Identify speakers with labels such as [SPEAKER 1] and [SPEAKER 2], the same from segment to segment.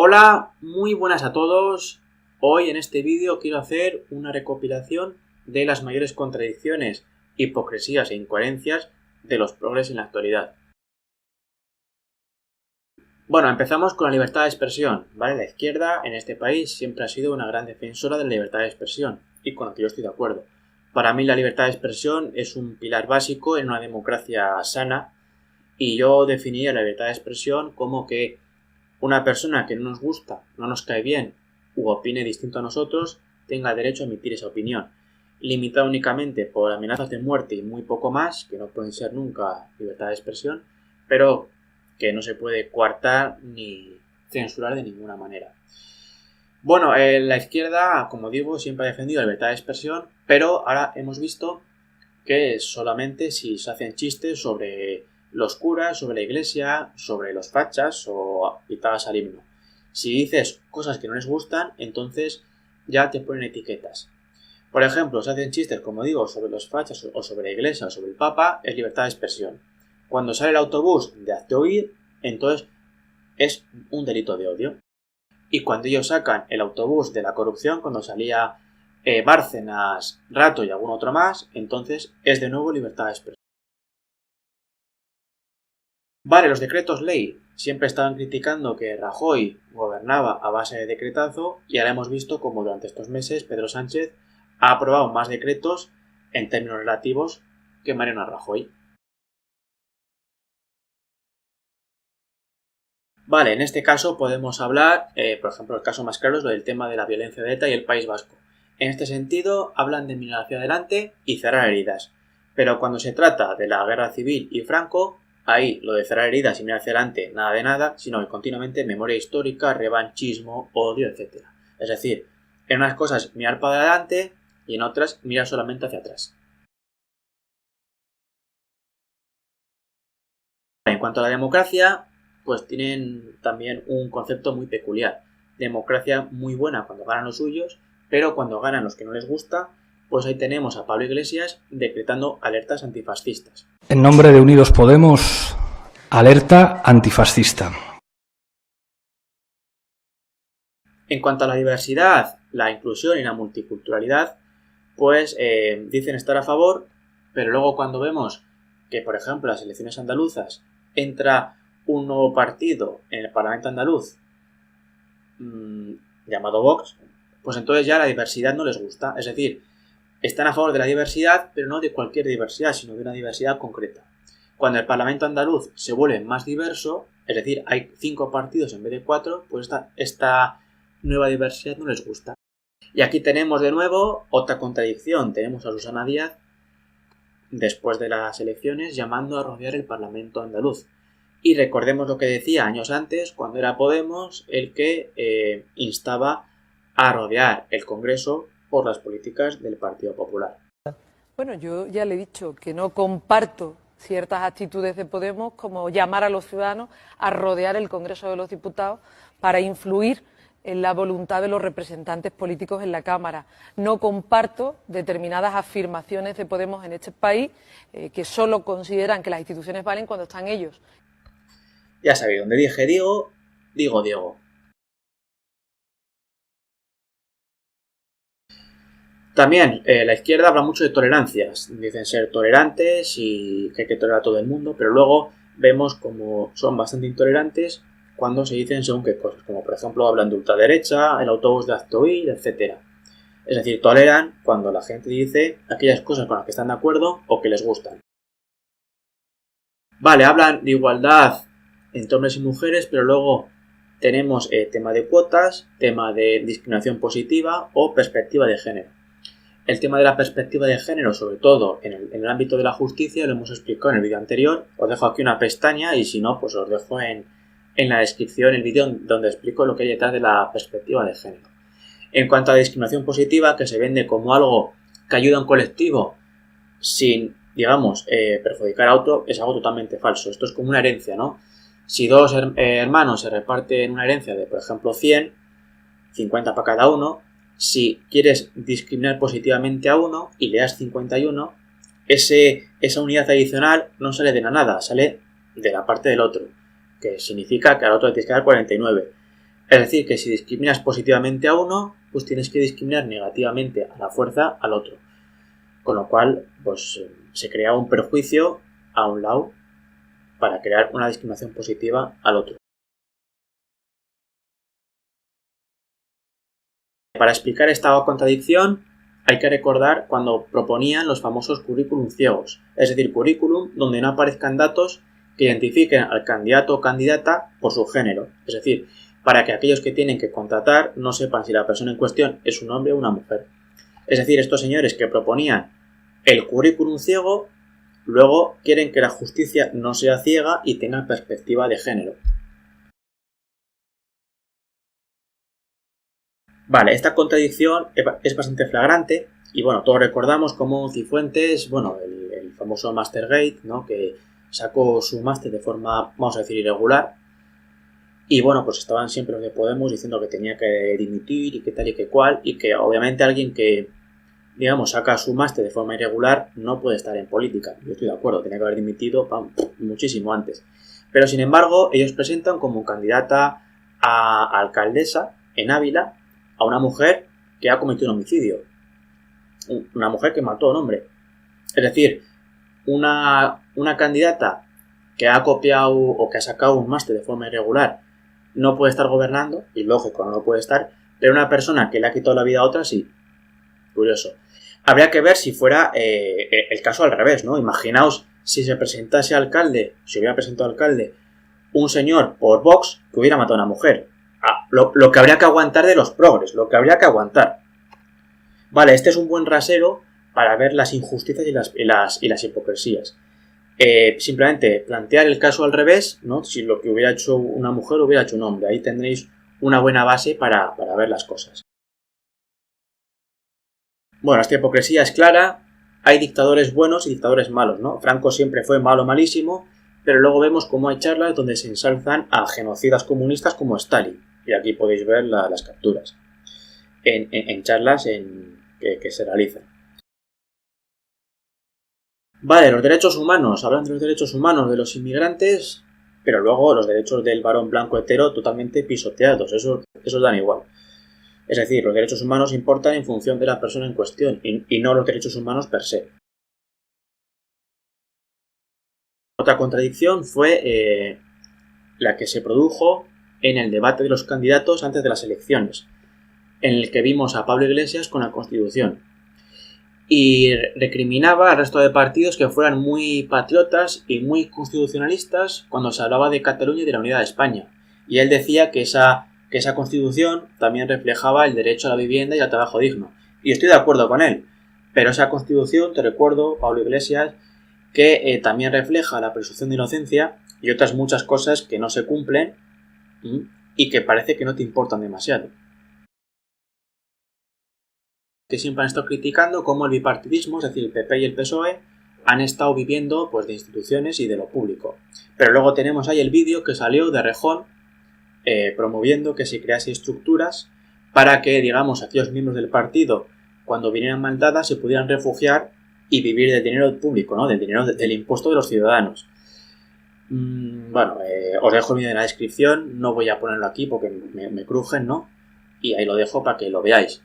[SPEAKER 1] Hola, muy buenas a todos. Hoy en este vídeo quiero hacer una recopilación de las mayores contradicciones, hipocresías e incoherencias de los progres en la actualidad. Bueno, empezamos con la libertad de expresión, ¿vale? La izquierda en este país siempre ha sido una gran defensora de la libertad de expresión, y con lo que yo estoy de acuerdo. Para mí la libertad de expresión es un pilar básico en una democracia sana, y yo definiría la libertad de expresión como que una persona que no nos gusta, no nos cae bien u opine distinto a nosotros tenga derecho a emitir esa opinión, limitada únicamente por amenazas de muerte y muy poco más, que no pueden ser nunca libertad de expresión, pero que no se puede coartar ni censurar de ninguna manera. Bueno, la izquierda, como digo, siempre ha defendido la libertad de expresión, pero ahora hemos visto que solamente si se hacen chistes sobre los curas, sobre la iglesia, sobre los fachas o pitadas al himno. Si dices cosas que no les gustan, entonces ya te ponen etiquetas. Por ejemplo, se hacen chistes, como digo, sobre los fachas o sobre la iglesia o sobre el papa, es libertad de expresión. Cuando sale el autobús de hazte oír, entonces es un delito de odio. Y cuando ellos sacan el autobús de la corrupción, cuando salía Bárcenas, Rato y algún otro más, entonces es de nuevo libertad de expresión. Vale, los decretos ley. Siempre estaban criticando que Rajoy gobernaba a base de decretazo y ahora hemos visto como durante estos meses Pedro Sánchez ha aprobado más decretos en términos relativos que Mariano Rajoy. Vale, en este caso podemos hablar, por ejemplo, el caso más claro es lo del tema de la violencia de ETA y el País Vasco. En este sentido, hablan de mirar hacia adelante y cerrar heridas. Pero cuando se trata de la guerra civil y Franco, ahí lo de cerrar heridas y mirar hacia adelante, nada de nada, sino que continuamente memoria histórica, revanchismo, odio, etc. Es decir, en unas cosas mirar para adelante y en otras mirar solamente hacia atrás. En cuanto a la democracia, pues tienen también un concepto muy peculiar. Democracia muy buena cuando ganan los suyos, pero cuando ganan los que no les gusta, pues ahí tenemos a Pablo Iglesias decretando alertas antifascistas.
[SPEAKER 2] En nombre de Unidos Podemos, alerta antifascista.
[SPEAKER 1] En cuanto a la diversidad, la inclusión y la multiculturalidad, pues dicen estar a favor, pero luego cuando vemos que, por ejemplo, en las elecciones andaluzas entra un nuevo partido en el Parlamento andaluz llamado Vox, pues entonces ya la diversidad no les gusta. Es decir, están a favor de la diversidad, pero no de cualquier diversidad, sino de una diversidad concreta. Cuando el Parlamento andaluz se vuelve más diverso, es decir, hay 5 partidos en vez de 4, pues esta nueva diversidad no les gusta. Y aquí tenemos de nuevo otra contradicción. Tenemos a Susana Díaz, después de las elecciones, llamando a rodear el Parlamento andaluz. Y recordemos lo que decía años antes, cuando era Podemos, el que instaba a rodear el Congreso por las políticas del Partido Popular.
[SPEAKER 3] Bueno, yo ya le he dicho que no comparto ciertas actitudes de Podemos, como llamar a los ciudadanos a rodear el Congreso de los Diputados para influir en la voluntad de los representantes políticos en la Cámara. No comparto determinadas afirmaciones de Podemos en este país que solo consideran que las instituciones valen cuando están ellos.
[SPEAKER 1] Ya sabéis, donde dije Diego, digo Diego. También la izquierda habla mucho de tolerancias. Dicen ser tolerantes y que hay que tolerar a todo el mundo, pero luego vemos como son bastante intolerantes cuando se dicen según qué cosas, como por ejemplo hablan de ultraderecha, el autobús de hazte oír, etc. Es decir, toleran cuando la gente dice aquellas cosas con las que están de acuerdo o que les gustan. Vale, hablan de igualdad entre hombres y mujeres, pero luego tenemos tema de cuotas, tema de discriminación positiva o perspectiva de género. El tema de la perspectiva de género, sobre todo en el ámbito de la justicia, lo hemos explicado en el vídeo anterior. Os dejo aquí una pestaña y si no, pues os dejo en la descripción el vídeo donde explico lo que hay detrás de la perspectiva de género. En cuanto a discriminación positiva, que se vende como algo que ayuda a un colectivo sin, digamos, perjudicar a otro, es algo totalmente falso. Esto es como una herencia, ¿no? Si dos hermanos se reparten una herencia de, por ejemplo, 100, 50 para cada uno, si quieres discriminar positivamente a uno y le das 51, esa unidad adicional no sale de la nada, sale de la parte del otro, que significa que al otro le tienes que dar 49. Es decir, que si discriminas positivamente a uno, pues tienes que discriminar negativamente a la fuerza al otro. Con lo cual, pues se crea un perjuicio a un lado para crear una discriminación positiva al otro. Para explicar esta contradicción hay que recordar cuando proponían los famosos currículum ciegos, es decir, currículum donde no aparezcan datos que identifiquen al candidato o candidata por su género, es decir, para que aquellos que tienen que contratar no sepan si la persona en cuestión es un hombre o una mujer. Es decir, estos señores que proponían el currículum ciego, luego quieren que la justicia no sea ciega y tenga perspectiva de género. Vale, esta contradicción es bastante flagrante y bueno, todos recordamos cómo Cifuentes, bueno, el famoso Mastergate, ¿no? Que sacó su máster de forma, vamos a decir, irregular y bueno, pues estaban siempre los de Podemos diciendo que tenía que dimitir y que tal y que cual y que obviamente alguien que, digamos, saca su máster de forma irregular no puede estar en política. Yo estoy de acuerdo, tenía que haber dimitido muchísimo antes. Pero sin embargo, ellos presentan como candidata a alcaldesa en Ávila a una mujer que ha cometido un homicidio. Una mujer que mató a un hombre. Es decir, una candidata que ha copiado o que ha sacado un máster de forma irregular no puede estar gobernando, y lógico, no lo puede estar, pero una persona que le ha quitado la vida a otra sí. Curioso. Habría que ver si fuera el caso al revés, ¿no? Imaginaos si se presentase alcalde, si hubiera presentado alcalde un señor por Vox que hubiera matado a una mujer. Lo que habría que aguantar de los progres, lo que habría que aguantar. Vale, este es un buen rasero para ver las injusticias y las hipocresías. Simplemente plantear el caso al revés, ¿no? Si lo que hubiera hecho una mujer lo hubiera hecho un hombre. Ahí tendréis una buena base para ver las cosas. Bueno, esta hipocresía es clara. Hay dictadores buenos y dictadores malos, ¿no? Franco siempre fue malo, malísimo, pero luego vemos cómo hay charlas donde se ensalzan a genocidas comunistas como Stalin. Y aquí podéis ver las capturas en charlas que se realizan. Vale, los derechos humanos. Hablan de los derechos humanos de los inmigrantes, pero luego los derechos del varón blanco hetero totalmente pisoteados. Esos dan igual. Es decir, los derechos humanos importan en función de la persona en cuestión y no los derechos humanos per se. Otra contradicción fue la que se produjo en el debate de los candidatos antes de las elecciones, en el que vimos a Pablo Iglesias con la Constitución y recriminaba al resto de partidos que fueran muy patriotas y muy constitucionalistas cuando se hablaba de Cataluña y de la unidad de España. Y él decía que esa Constitución también reflejaba el derecho a la vivienda y al trabajo digno. Y estoy de acuerdo con él, pero esa Constitución, te recuerdo, Pablo Iglesias, que también refleja la presunción de inocencia y otras muchas cosas que no se cumplen y que parece que no te importan demasiado. Que siempre han estado criticando cómo el bipartidismo, es decir, el PP y el PSOE, han estado viviendo pues de instituciones y de lo público. Pero luego tenemos ahí el vídeo que salió de Rejón promoviendo que se crease estructuras para que, digamos, aquellos miembros del partido, cuando vinieran mal dadas, se pudieran refugiar y vivir del dinero público, ¿no? Del dinero del impuesto de los ciudadanos. Bueno, os dejo el vídeo en la descripción, no voy a ponerlo aquí porque me crujen, ¿no? Y ahí lo dejo para que lo veáis.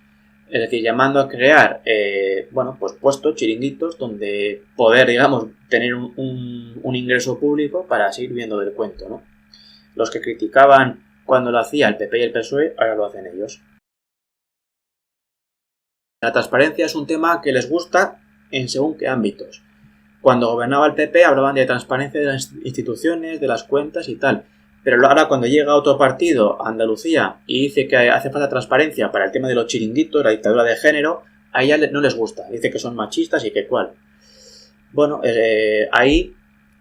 [SPEAKER 1] Es decir, llamando a crear, pues puestos, chiringuitos, donde poder, digamos, tener un ingreso público para seguir viviendo del cuento, ¿no? Los que criticaban cuando lo hacía el PP y el PSOE, ahora lo hacen ellos. La transparencia es un tema que les gusta en según qué ámbitos. Cuando gobernaba el PP hablaban de transparencia de las instituciones, de las cuentas y tal. Pero ahora cuando llega otro partido, Andalucía, y dice que hace falta transparencia para el tema de los chiringuitos, la dictadura de género, a ella no les gusta. Dice que son machistas y que cuál. Bueno, ahí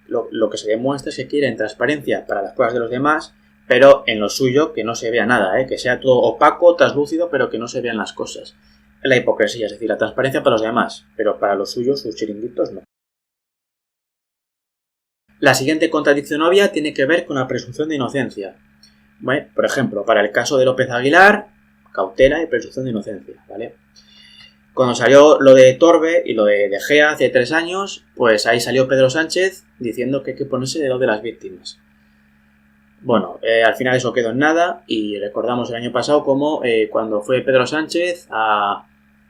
[SPEAKER 1] lo que se demuestra es que quieren transparencia para las cosas de los demás, pero en lo suyo que no se vea nada, que sea todo opaco, translúcido, pero que no se vean las cosas. La hipocresía, es decir, la transparencia para los demás, pero para los suyos, sus chiringuitos, no. La siguiente contradicción obvia tiene que ver con la presunción de inocencia. Bueno, por ejemplo, para el caso de López Aguilar, cautela y presunción de inocencia, ¿vale? Cuando salió lo de Torbe y lo de De Gea hace 3 años, pues ahí salió Pedro Sánchez diciendo que hay que ponerse de lado de las víctimas. Bueno, al final eso quedó en nada y recordamos el año pasado como cuando fue Pedro Sánchez a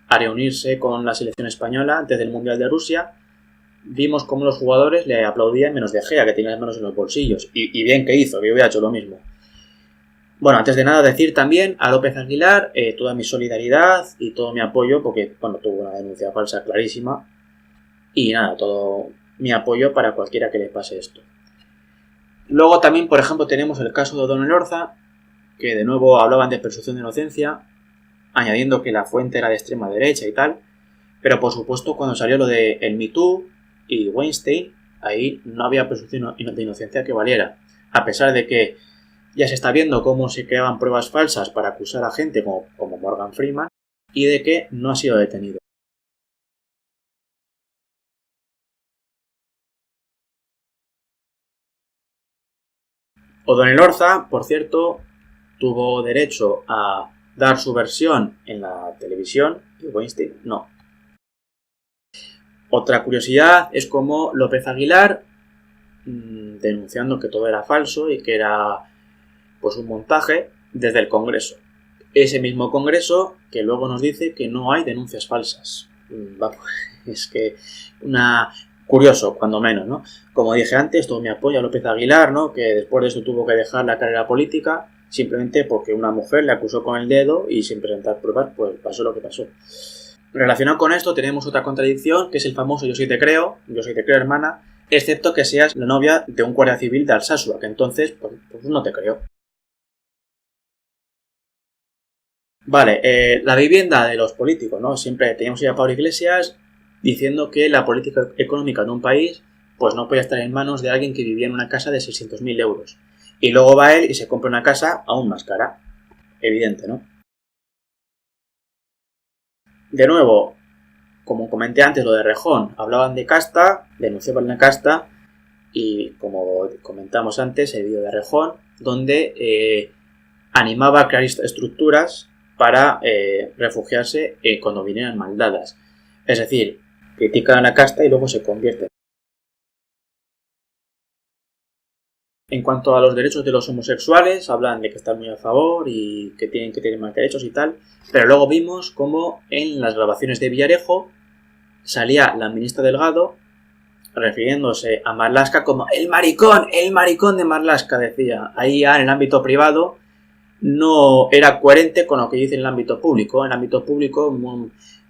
[SPEAKER 1] reunirse con la selección española antes del Mundial de Rusia, vimos cómo los jugadores le aplaudían menos De Gea, que tenía las manos en los bolsillos. Y bien que hizo, que yo hubiera hecho lo mismo. Bueno, antes de nada decir también a López Aguilar toda mi solidaridad y todo mi apoyo, porque bueno, tuvo una denuncia falsa clarísima. Y nada, todo mi apoyo para cualquiera que le pase esto. Luego también, por ejemplo, tenemos el caso de O'Donnell Orza, que de nuevo hablaban de presunción de inocencia, añadiendo que la fuente era de extrema derecha y tal. Pero por supuesto, cuando salió lo de el Me Too y Weinstein, ahí no había presunción de inocencia que valiera. A pesar de que ya se está viendo cómo se creaban pruebas falsas para acusar a gente como Morgan Freeman y de que no ha sido detenido. O'Donnell Orza, por cierto, tuvo derecho a dar su versión en la televisión y Weinstein no. Otra curiosidad es cómo López Aguilar, denunciando que todo era falso y que era pues un montaje desde el Congreso. Ese mismo Congreso que luego nos dice que no hay denuncias falsas. Vamos, es que curioso, cuando menos, ¿no? Como dije antes, todo mi apoyo a López Aguilar, ¿no? Que después de eso tuvo que dejar la carrera política simplemente porque una mujer le acusó con el dedo y sin presentar pruebas, pues pasó lo que pasó. Relacionado con esto tenemos otra contradicción, que es el famoso yo sí te creo hermana, excepto que seas la novia de un guardia civil de Alsasua, que entonces pues no te creo. Vale, la vivienda de los políticos, ¿no? Siempre teníamos a Pablo Iglesias diciendo que la política económica de un país pues no podía estar en manos de alguien que vivía en una casa de 600.000 euros. Y luego va él y se compra una casa aún más cara. Evidente, ¿no? De nuevo, como comenté antes lo de Rejón, hablaban de casta, denunciaban la casta y como comentamos antes el vídeo de Rejón, donde animaba a crear estructuras para refugiarse cuando vinieran maldadas. Es decir, critican a la casta y luego se convierten. En cuanto a los derechos de los homosexuales, hablan de que están muy a favor y que tienen que tener más derechos y tal, pero luego vimos como en las grabaciones de Villarejo salía la ministra Delgado refiriéndose a Marlaska como el maricón de Marlaska, decía. Ahí ya en el ámbito privado no era coherente con lo que dice en el ámbito público. En el ámbito público,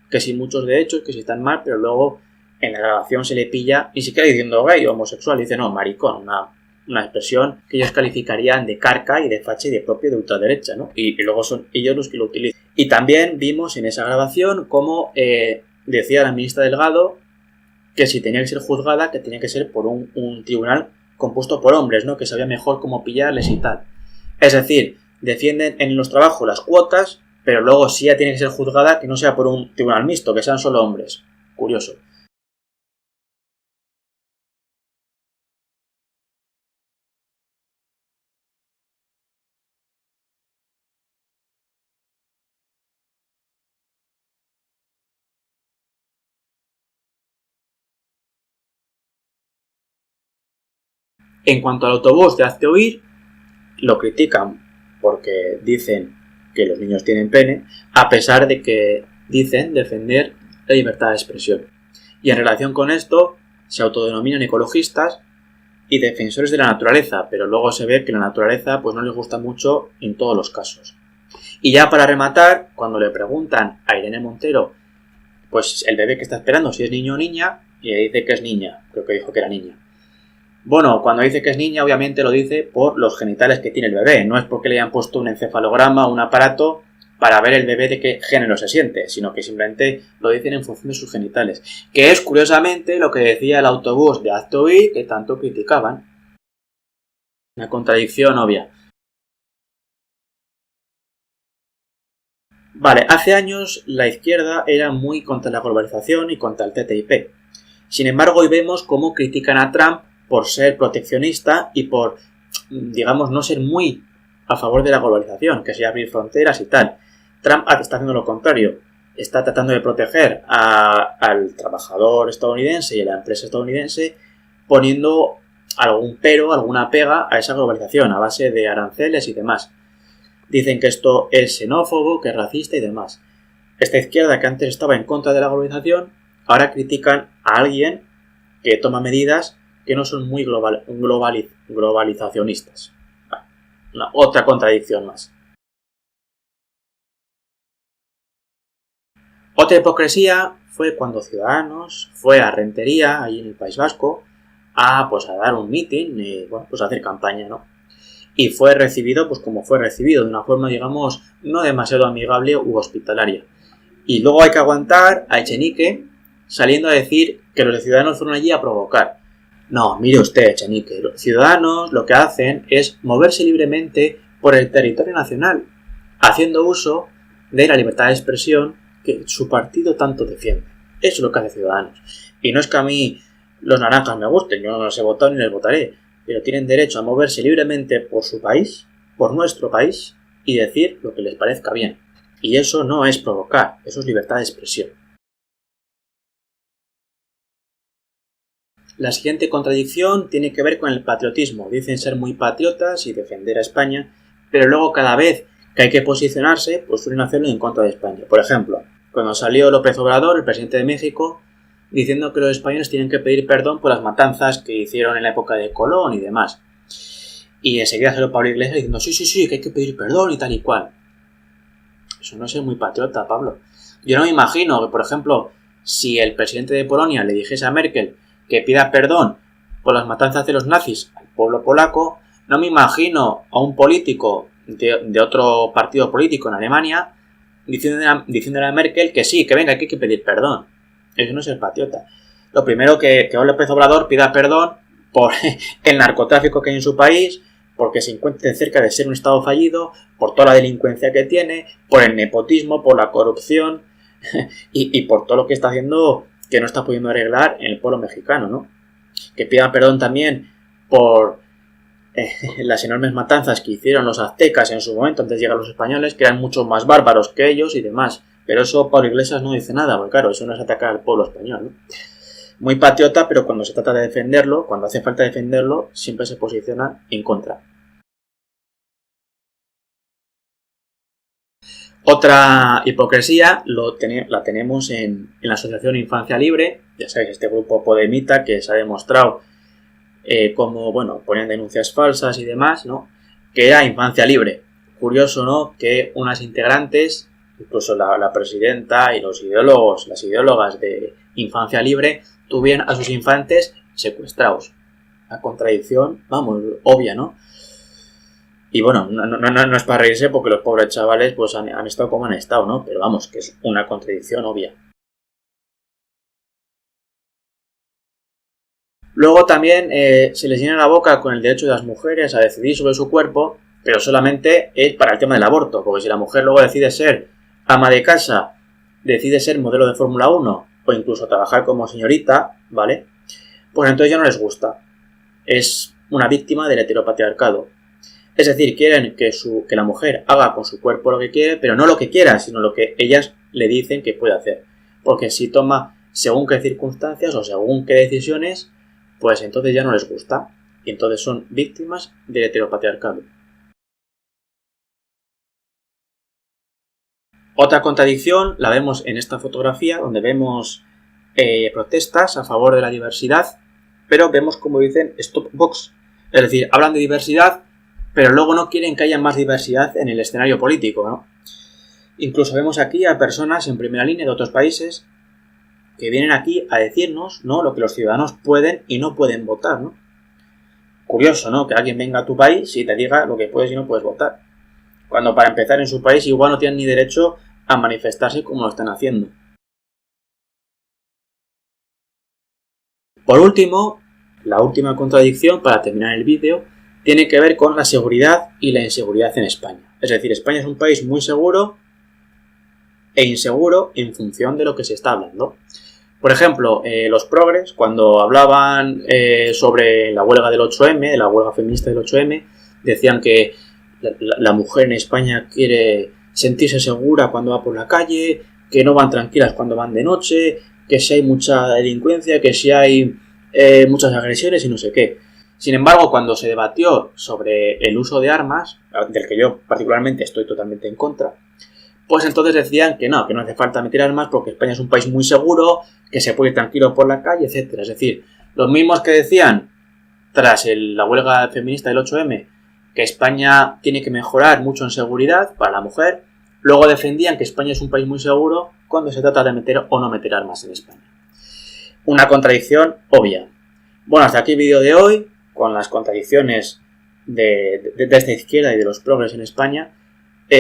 [SPEAKER 1] que sí muchos derechos, que sí están mal, pero luego en la grabación se le pilla, ni siquiera diciendo gay o homosexual, dice no, maricón, una expresión que ellos calificarían de carca y de facha y de propio de ultraderecha, ¿no? Y luego son ellos los que lo utilizan. Y también vimos en esa grabación cómo decía la ministra Delgado que si tenía que ser juzgada, que tenía que ser por un tribunal compuesto por hombres, ¿no? Que sabía mejor cómo pillarles y tal. Es decir, defienden en los trabajos las cuotas, pero luego sí ya tiene que ser juzgada que no sea por un tribunal mixto, que sean solo hombres. Curioso. En cuanto al autobús de Hazte Oír, lo critican porque dicen que los niños tienen pene, a pesar de que dicen defender la libertad de expresión. Y en relación con esto, se autodenominan ecologistas y defensores de la naturaleza, pero luego se ve que la naturaleza pues no les gusta mucho en todos los casos. Y ya para rematar, cuando le preguntan a Irene Montero pues el bebé que está esperando si es niño o niña, y le dice que es niña, creo que dijo que era niña. Bueno, cuando dice que es niña, obviamente lo dice por los genitales que tiene el bebé. No es porque le hayan puesto un encefalograma o un aparato para ver el bebé de qué género se siente, sino que simplemente lo dicen en función de sus genitales. Que es, curiosamente, lo que decía el autobús de Hazte Oír que tanto criticaban. Una contradicción obvia. Vale, hace años la izquierda era muy contra la globalización y contra el TTIP. Sin embargo, hoy vemos cómo critican a Trump por ser proteccionista y por, digamos, no ser muy a favor de la globalización, que sea abrir fronteras y tal. Trump está haciendo lo contrario. Está tratando de proteger al trabajador estadounidense y a la empresa estadounidense poniendo algún pero, alguna pega a esa globalización a base de aranceles y demás. Dicen que esto es xenófobo, que es racista y demás. Esta izquierda que antes estaba en contra de la globalización, ahora critican a alguien que toma medidas que no son muy globalizacionistas. Otra contradicción más. Otra hipocresía fue cuando Ciudadanos fue a Rentería, ahí en el País Vasco, a dar un meeting, a hacer campaña, ¿no? Y fue recibido, pues como fue recibido, de una forma, digamos, no demasiado amigable u hospitalaria. Y luego hay que aguantar a Echenique saliendo a decir que los de Ciudadanos fueron allí a provocar. No, mire usted, Echenique, los ciudadanos lo que hacen es moverse libremente por el territorio nacional, haciendo uso de la libertad de expresión que su partido tanto defiende. Eso es lo que hace Ciudadanos. Y no es que a mí los naranjas me gusten, yo no los he votado ni les votaré, pero tienen derecho a moverse libremente por su país, por nuestro país, y decir lo que les parezca bien. Y eso no es provocar, eso es libertad de expresión. La siguiente contradicción tiene que ver con el patriotismo. Dicen ser muy patriotas y defender a España, pero luego cada vez que hay que posicionarse, pues suelen hacerlo en contra de España. Por ejemplo, cuando salió López Obrador, el presidente de México, diciendo que los españoles tienen que pedir perdón por las matanzas que hicieron en la época de Colón y demás. Y enseguida salió Pablo Iglesias diciendo sí, que hay que pedir perdón y tal y cual. Eso no es ser muy patriota, Pablo. Yo no me imagino que, por ejemplo, si el presidente de Polonia le dijese a Merkel que pida perdón por las matanzas de los nazis al pueblo polaco, no me imagino a un político de otro partido político en Alemania diciéndole a Merkel que sí, que venga, que hay que pedir perdón. Eso no es ser patriota. Lo primero que López Obrador pida perdón por el narcotráfico que hay en su país, porque se encuentre cerca de ser un estado fallido, por toda la delincuencia que tiene, por el nepotismo, por la corrupción y por todo lo que está haciendo que no está pudiendo arreglar en el pueblo mexicano, ¿no? Que pida perdón también por las enormes matanzas que hicieron los aztecas en su momento antes de llegar los españoles, que eran mucho más bárbaros que ellos y demás. Pero eso Pablo Iglesias no dice nada, porque claro, eso no es atacar al pueblo español, ¿no? Muy patriota, pero cuando se trata de defenderlo, cuando hace falta defenderlo, siempre se posiciona en contra. Otra hipocresía la tenemos en la Asociación Infancia Libre, ya sabéis, este grupo podemita que se ha demostrado cómo, ponían denuncias falsas y demás, ¿no? Que era Infancia Libre. Curioso, ¿no? Que unas integrantes, incluso la presidenta y las ideólogas de Infancia Libre, tuvieran a sus infantes secuestrados. La contradicción, obvia, ¿no? Y no es para reírse porque los pobres chavales pues han estado como han estado, ¿no? Pero que es una contradicción obvia. Luego también se les llena la boca con el derecho de las mujeres a decidir sobre su cuerpo, pero solamente es para el tema del aborto, porque si la mujer luego decide ser ama de casa, decide ser modelo de Fórmula 1 o incluso trabajar como señorita, ¿vale? Pues entonces ya no les gusta. Es una víctima del heteropatriarcado. Es decir, quieren que la mujer haga con su cuerpo lo que quiere, pero no lo que quiera, sino lo que ellas le dicen que puede hacer. Porque si toma según qué circunstancias o según qué decisiones, pues entonces ya no les gusta. Y entonces son víctimas del heteropatriarcado. Otra contradicción la vemos en esta fotografía, donde vemos protestas a favor de la diversidad, pero vemos como dicen Stop Vox. Es decir, hablan de diversidad, pero luego no quieren que haya más diversidad en el escenario político, ¿no? Incluso vemos aquí a personas en primera línea de otros países que vienen aquí a decirnos, ¿no?, lo que los ciudadanos pueden y no pueden votar, ¿no? Curioso, ¿no?, que alguien venga a tu país y te diga lo que puedes y no puedes votar. Cuando para empezar en su país igual no tienen ni derecho a manifestarse como lo están haciendo. Por último, la última contradicción para terminar el vídeo tiene que ver con la seguridad y la inseguridad en España. Es decir, España es un país muy seguro e inseguro en función de lo que se está hablando. Por ejemplo, los progres, cuando hablaban sobre la huelga del 8M, de la huelga feminista del 8M, decían que la mujer en España quiere sentirse segura cuando va por la calle, que no van tranquilas cuando van de noche, que si hay mucha delincuencia, que si hay muchas agresiones y no sé qué. Sin embargo, cuando se debatió sobre el uso de armas, del que yo particularmente estoy totalmente en contra, pues entonces decían que no hace falta meter armas porque España es un país muy seguro, que se puede ir tranquilo por la calle, etcétera. Es decir, los mismos que decían tras la huelga feminista del 8M que España tiene que mejorar mucho en seguridad para la mujer, luego defendían que España es un país muy seguro cuando se trata de meter o no meter armas en España. Una contradicción obvia. Bueno, hasta aquí el vídeo de hoy, con las contradicciones de esta izquierda y de los progres en España.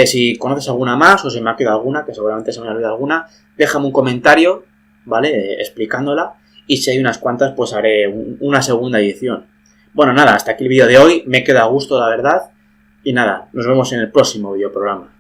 [SPEAKER 1] Si conoces alguna más o se me ha quedado alguna, que seguramente se me ha olvidado alguna, déjame un comentario, ¿vale? Explicándola. Y si hay unas cuantas, pues haré una segunda edición. Bueno, nada, hasta aquí el vídeo de hoy. Me queda a gusto, la verdad. Y nada, nos vemos en el próximo videoprograma.